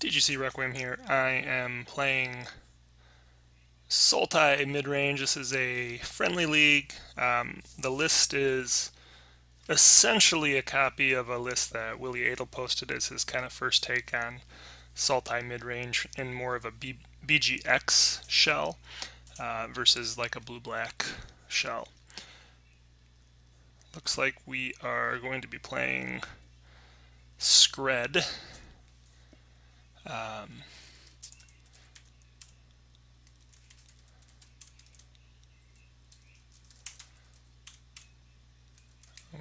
DGC Requiem here. I am playing Sultai Midrange. This is a friendly league. The list is essentially a copy of a list that Willie Adel posted as his kind of first take on Sultai Midrange in more of a BGX shell versus like a blue-black shell. Looks like we are going to be playing Skred.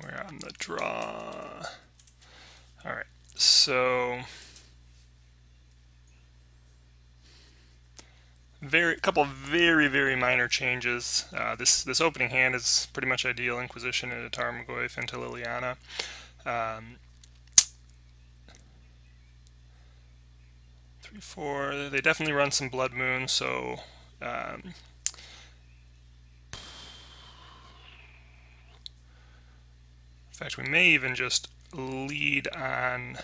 We're on the draw. Alright, so couple very minor changes. This opening hand is pretty much ideal. Inquisition into Tarmogoyf into Liliana. 3/4. They definitely run some Blood Moon, so in fact, we may even just lead on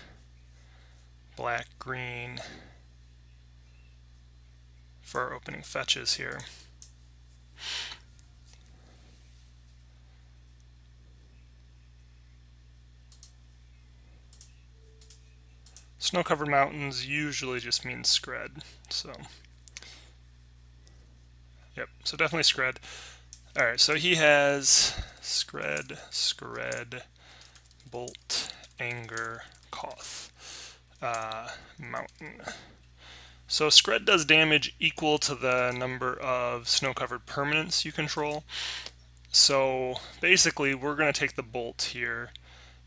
black-green for our opening fetches here. Snow-covered mountains usually just means Skred, so yep, so definitely Skred. Alright, so he has Skred, Bolt, Anger, Koth, Mountain. So Skred does damage equal to the number of snow-covered permanents you control. So basically, we're going to take the Bolt here.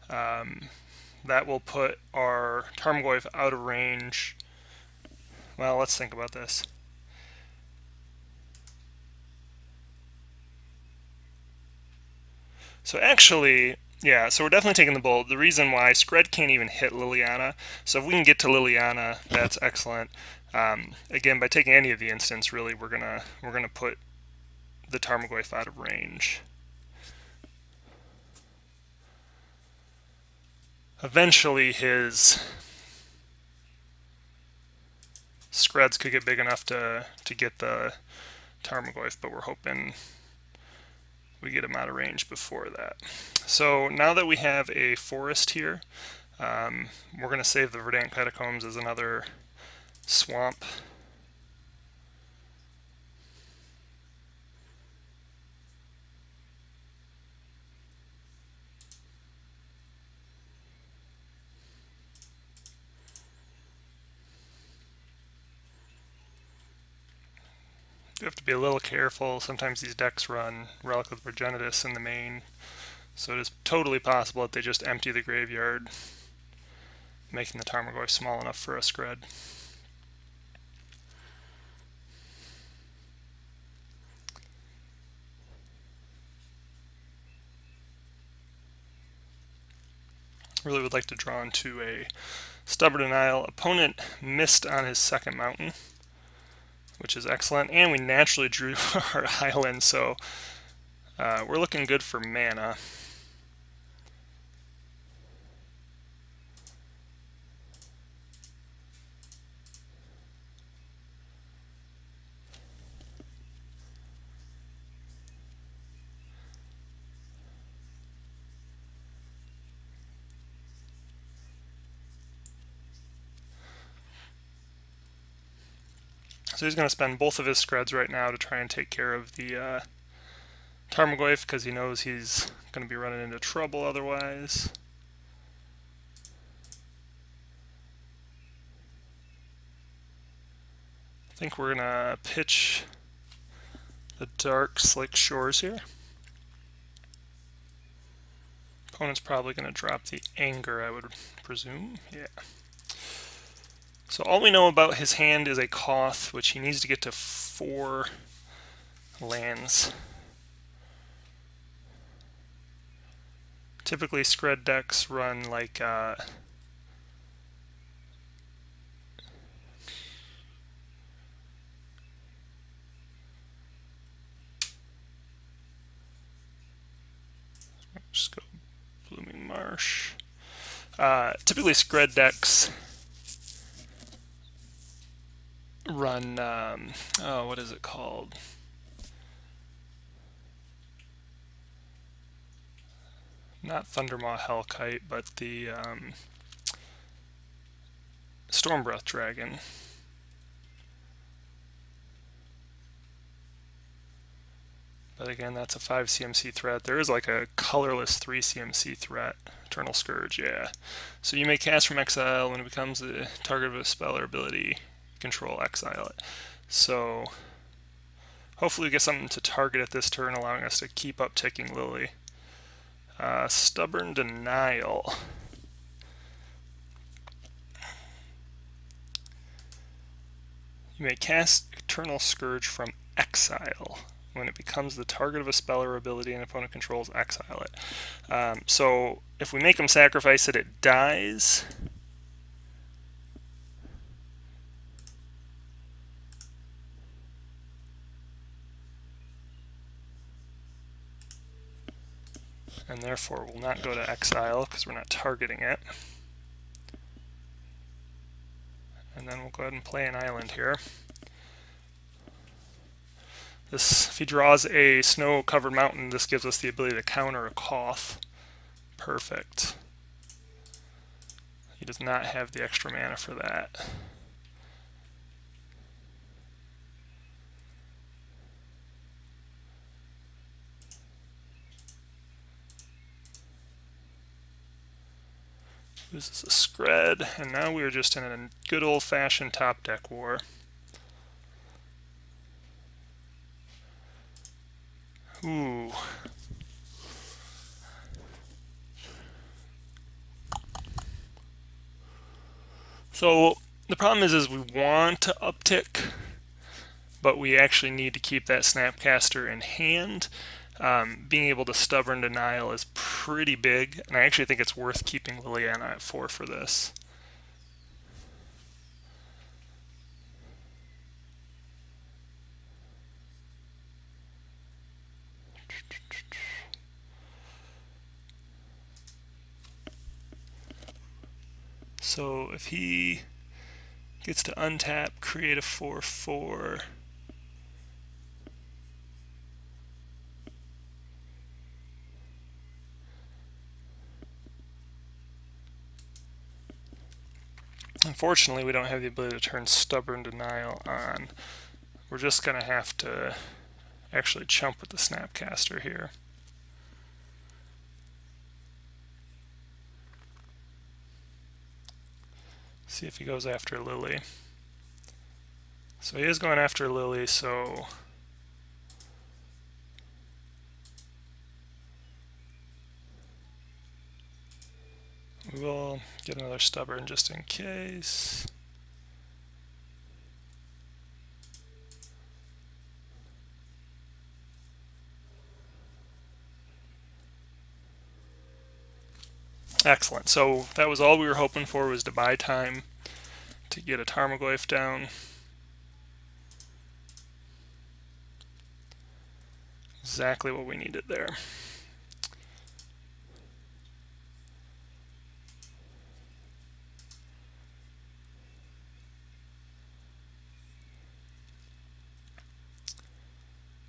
That will put our Tarmogoyf out of range. Well, let's think about this. So actually, yeah, so we're definitely taking the Bolt. The reason why Skred can't even hit Liliana. So if we can get to Liliana, that's excellent. Again, by taking any of the instants, really, we're gonna put the Tarmogoyf out of range. Eventually, his Skreds could get big enough to get the Tarmogoyf, but we're hoping we get him out of range before that. So now that we have a forest here, we're going to save the Verdant Catacombs as another swamp. You have to be a little careful. Sometimes these decks run Relic of Progenitus in the main, so it is totally possible that they just empty the graveyard, making the Tarmogoyf small enough for a Skred. Really would like to draw into a Stubborn Denial. Opponent missed on his second mountain, which is excellent, and we naturally drew our island, so we're looking good for mana. So he's going to spend both of his Skreds right now to try and take care of the Tarmogoyf, because he knows he's going to be running into trouble otherwise. I think we're going to pitch the Dark Slick Shores here. Opponent's probably going to drop the Anger, I would presume. Yeah. So all we know about his hand is a Koth, which he needs to get to 4 lands. Typically, Skred decks run like just go Blooming Marsh. Typically, Skred decks run, oh, what is it called? Not Thundermaw Hellkite, but the Stormbreath Dragon. But again, that's a 5 CMC threat. There is like a colorless 3 CMC threat. Eternal Scourge, yeah. So you may cast from exile when it becomes the target of a spell or ability. Control, exile it. So hopefully we get something to target at this turn, allowing us to keep up ticking Lily. Stubborn Denial. You may cast Eternal Scourge from exile. When it becomes the target of a spell or ability an opponent controls, exile it. So if we make him sacrifice it, it dies. And therefore will not go to exile because we're not targeting it. And then we'll go ahead and play an island here. This, if he draws a snow-covered mountain, this gives us the ability to counter a Koth. Perfect. He does not have the extra mana for that. This is a Skred, and now we are just in a good old-fashioned top deck war. Ooh. So the problem is we want to uptick, but we actually need to keep that Snapcaster in hand. Being able to Stubborn Denial is pretty big, and I actually think it's worth keeping Liliana at 4 for this. So if he gets to untap, create a 4/4, unfortunately, we don't have the ability to turn Stubborn Denial on. We're just going to have to actually chump with the Snapcaster here. See if he goes after Lily. So he is going after Lily, so we will get another Stubborn just in case. Excellent. So that was all we were hoping for, was to buy time to get a Tarmogoyf down. Exactly what we needed there.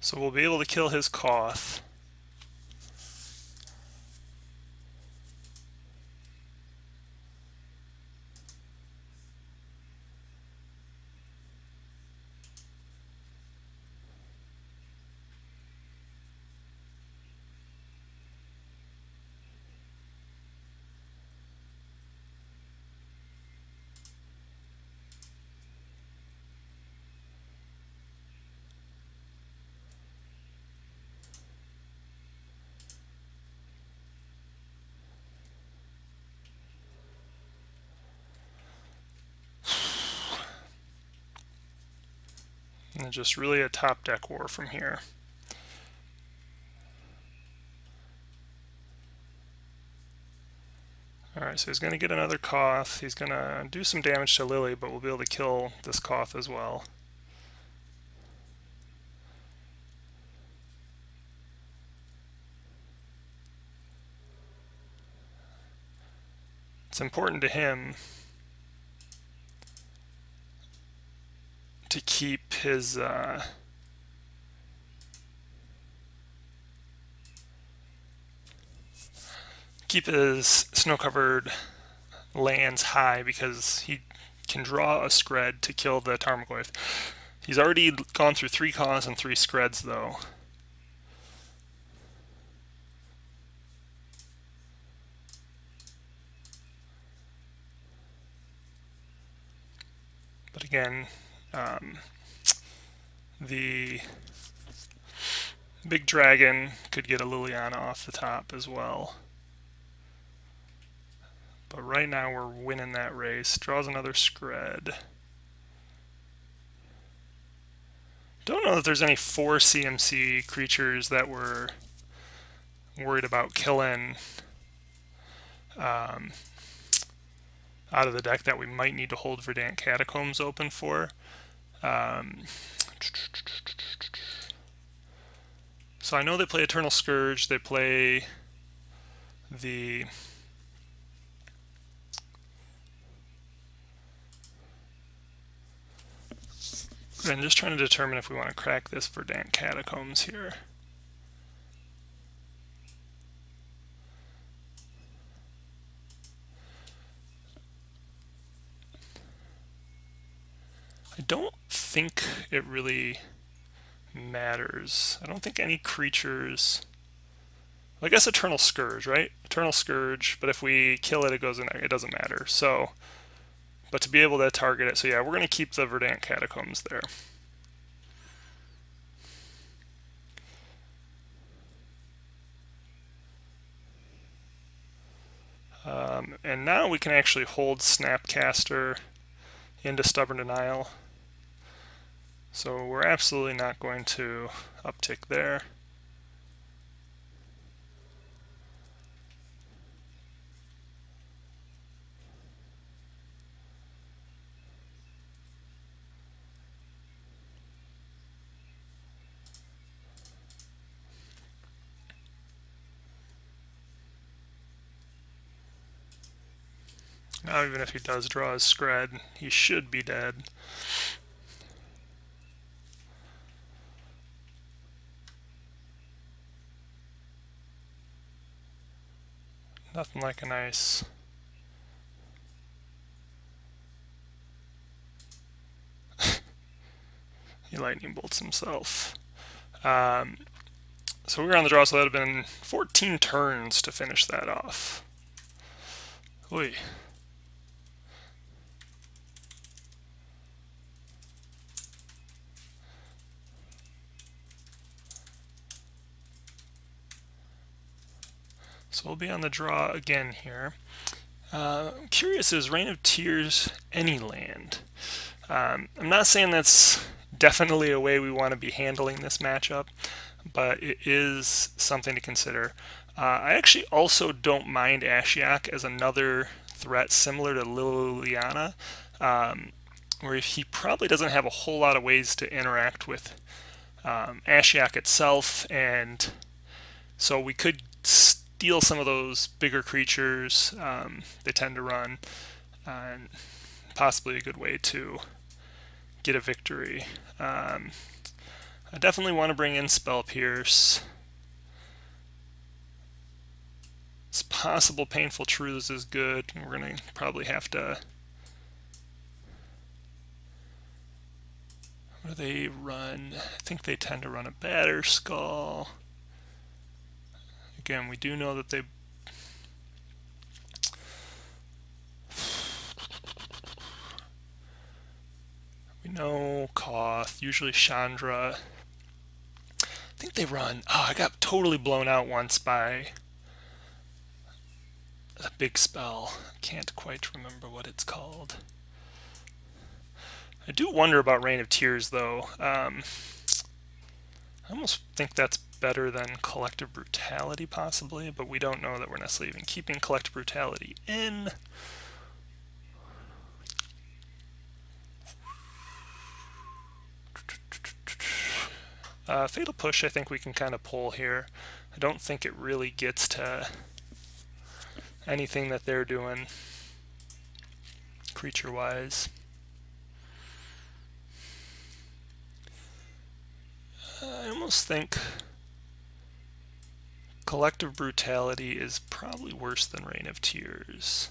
So we'll be able to kill his Koth. And just really a top deck war from here. Alright, so he's going to get another Koth. He's going to do some damage to Lily, but we'll be able to kill this Koth as well. It's important to him to keep his snow-covered lands high, because he can draw a Skred to kill the Tarmogoyf. He's already gone through 3 Kaws and 3 Skreds, though. But again, the big dragon could get a Liliana off the top as well. But right now we're winning that race. Draws another Skred. Don't know if there's any 4 CMC creatures that we're worried about killing out of the deck that we might need to hold Verdant Catacombs open for. So I know they play Eternal Scourge, they play the I'm just trying to determine if we want to crack this Verdant Catacombs here. I don't think it really matters. I don't think any creatures... Well, I guess Eternal Scourge, right? Eternal Scourge, but if we kill it, it goes in. It doesn't matter. So, but to be able to target it, so yeah, we're going to keep the Verdant Catacombs there. And now we can actually hold Snapcaster into Stubborn Denial. So we're absolutely not going to uptick there. Now even if he does draw his Skred, he should be dead. Nothing like a nice... He lightning bolts himself. So we were on the draw, so that would have been 14 turns to finish that off. Oy. So we'll be on the draw again here. I'm curious, is Reign of Tears any land? I'm not saying that's definitely a way we want to be handling this matchup, but it is something to consider. I actually also don't mind Ashiok as another threat similar to Liliana, where he probably doesn't have a whole lot of ways to interact with Ashiok itself, and so we could steal some of those bigger creatures they tend to run, and possibly a good way to get a victory. I definitely want to bring in Spell Pierce. It's possible Painful Truths is good. We're going to probably have to... What do they run? I think they tend to run a Batter Skull. Again, we do know that they... We know Koth, usually Chandra. I think they run... Oh, I got totally blown out once by a big spell. Can't quite remember what it's called. I do wonder about Reign of Tears, though. I almost think that's better than Collective Brutality, possibly, but we don't know that we're necessarily even keeping Collective Brutality in. Fatal Push, I think we can kind of pull here. I don't think it really gets to anything that they're doing creature-wise. I almost think Collective Brutality is probably worse than Reign of Tears.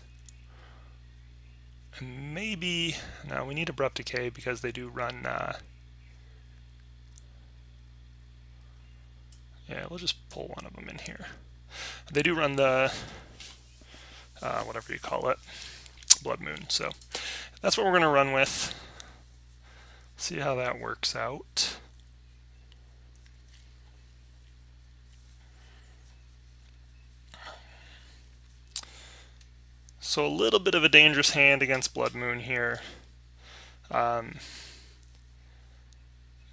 And maybe, no, we need Abrupt Decay because they do run, yeah, we'll just pull one of them in here. They do run the, whatever you call it, Blood Moon, so that's what we're going to run with. See how that works out. So a little bit of a dangerous hand against Blood Moon here.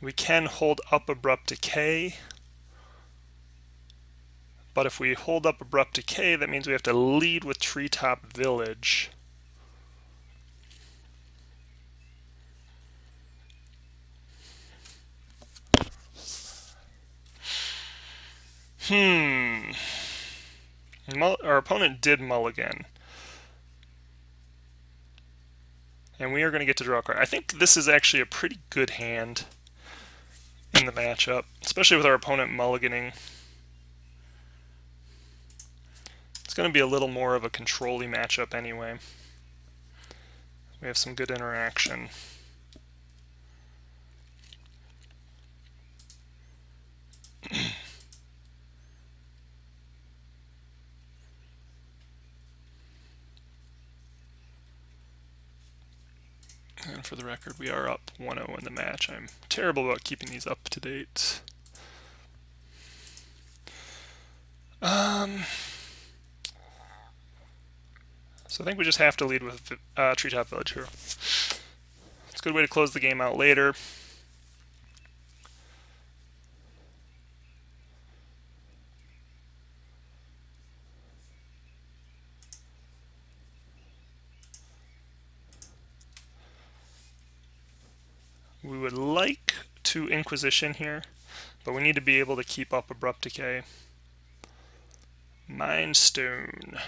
We can hold up Abrupt Decay, but if we hold up Abrupt Decay, that means we have to lead with Treetop Village. Our opponent did mulligan. And we are going to get to draw a card. I think this is actually a pretty good hand in the matchup, especially with our opponent mulliganing. It's going to be a little more of a control-y matchup anyway. We have some good interaction. And for the record, we are up 1-0 in the match. I'm terrible about keeping these up to date. So I think we just have to lead with Treetop Village here. It's a good way to close the game out later. We would like to Inquisition here, but we need to be able to keep up Abrupt Decay. Mind Stone.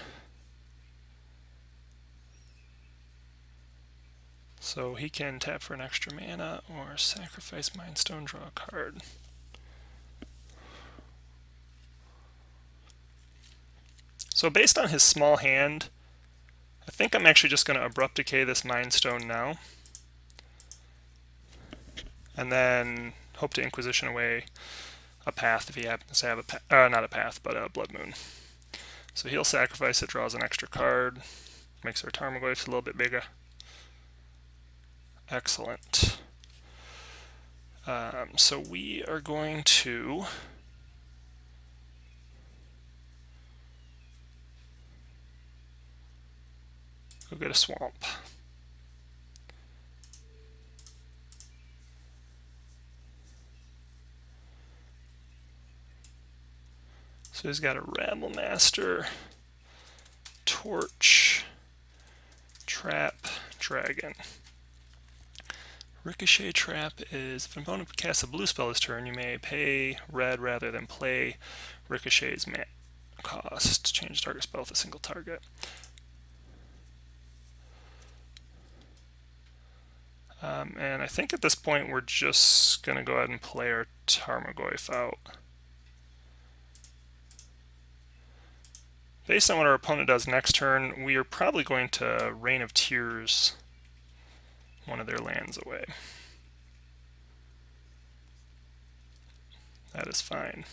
So he can tap for an extra mana or sacrifice Mind Stone, draw a card. So based on his small hand, I think I'm actually just going to Abrupt Decay this Mind Stone now. And then hope to Inquisition away a path if he happens to have a not a path, but a Blood Moon. So he'll sacrifice it, draws an extra card, makes our Tarmogoyfs a little bit bigger. Excellent. So we are going to go get a swamp. So he's got a Rabble Master, Torch, Trap, Dragon. Ricochet Trap is, if an opponent casts a blue spell this turn, you may pay red rather than play Ricochet's mana cost. Change target spell with a single target. And I think at this point we're just going to go ahead and play our Tarmogoyf out. Based on what our opponent does next turn, we are probably going to Reign of Tears one of their lands away. That is fine.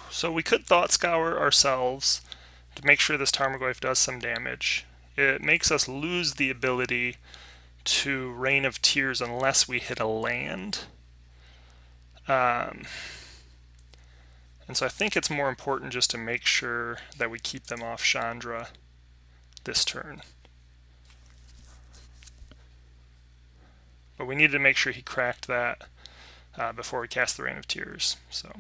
So we could Thought Scour ourselves to make sure this Tarmogoyf does some damage. It makes us lose the ability to Reign of Tears unless we hit a land. And so I think it's more important just to make sure that we keep them off Chandra this turn. But we needed to make sure he cracked that before we cast the Reign of Tears. So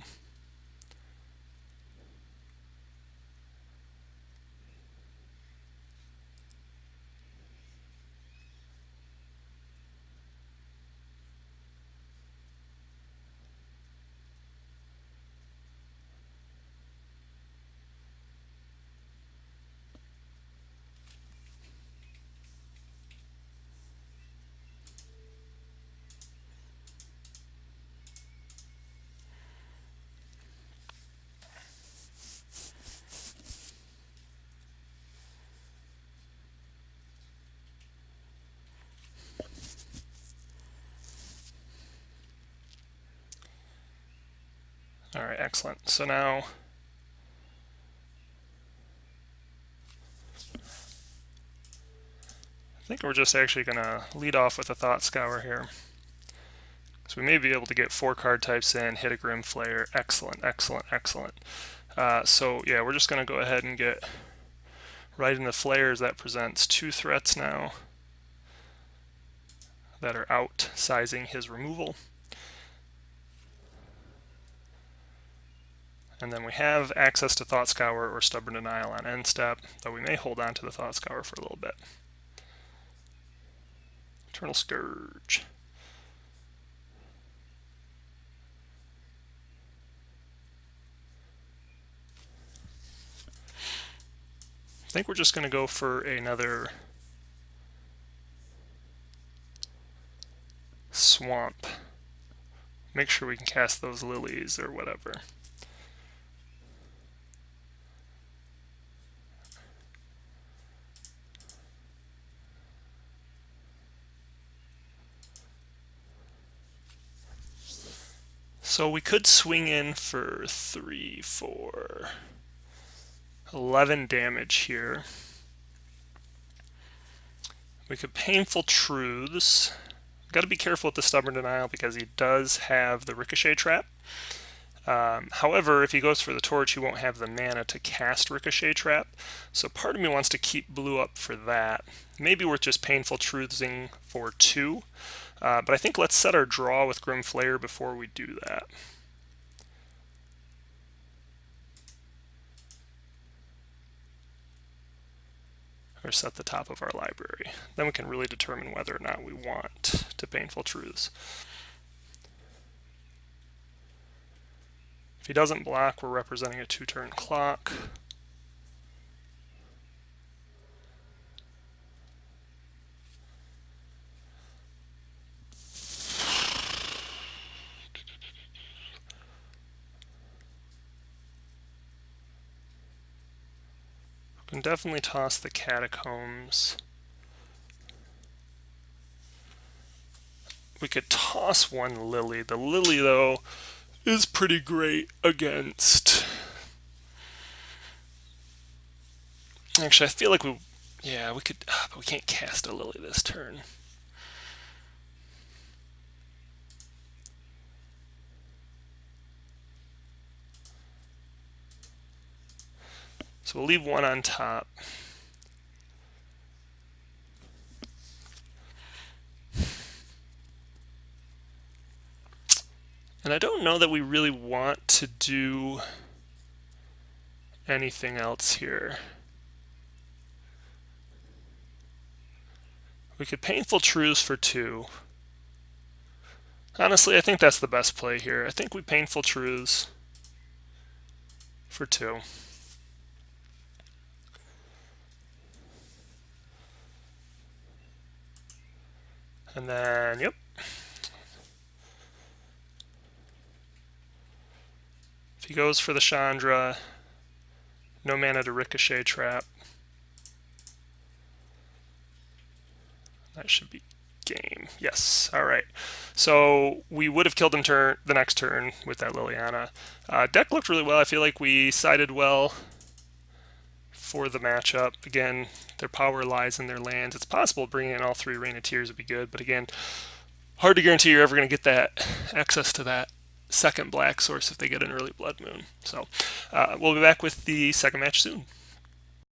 All right, excellent. So now I think we're just actually going to lead off with a Thought Scour here. So we may be able to get 4 card types in, hit a Grim Flayer. Excellent, excellent, excellent. So yeah, we're just going to go ahead and get right into Flayers. That presents 2 threats now that are outsizing his removal. And then we have access to Thought Scour or Stubborn Denial on end step, though we may hold on to the Thought Scour for a little bit. Eternal Scourge. I think we're just going to go for another Swamp. Make sure we can cast those lilies or whatever. So we could swing in for 3, 4, 11 damage here. We could Painful Truths. Got to be careful with the Stubborn Denial because he does have the Ricochet Trap. However, if he goes for the Torch, he won't have the mana to cast Ricochet Trap. So part of me wants to keep blue up for that. Maybe worth just Painful Truthsing for 2. But I think let's set our draw with Grim Flayer before we do that. Or set the top of our library. Then we can really determine whether or not we want to Painful Truths. If he doesn't block, we're representing a 2-turn clock. We can definitely toss the Catacombs. We could toss 1 Lily. The Lily, though, is pretty great against... Actually, I feel like we could, but we can't cast a Lily this turn. So we'll leave 1 on top. And I don't know that we really want to do anything else here. We could Painful Truths for 2. Honestly, I think that's the best play here. I think we Painful Truths for 2. And then, yep. If he goes for the Chandra, no mana to Ricochet Trap. That should be game. Yes. All right. So we would have killed him the next turn with that Liliana. Deck looked really well. I feel like we sided well for the matchup. Again, their power lies in their lands. It's possible bringing in all 3 Rain of Tears would be good, but again, hard to guarantee you're ever going to get that access to that second black source if they get an early Blood Moon. So we'll be back with the second match soon.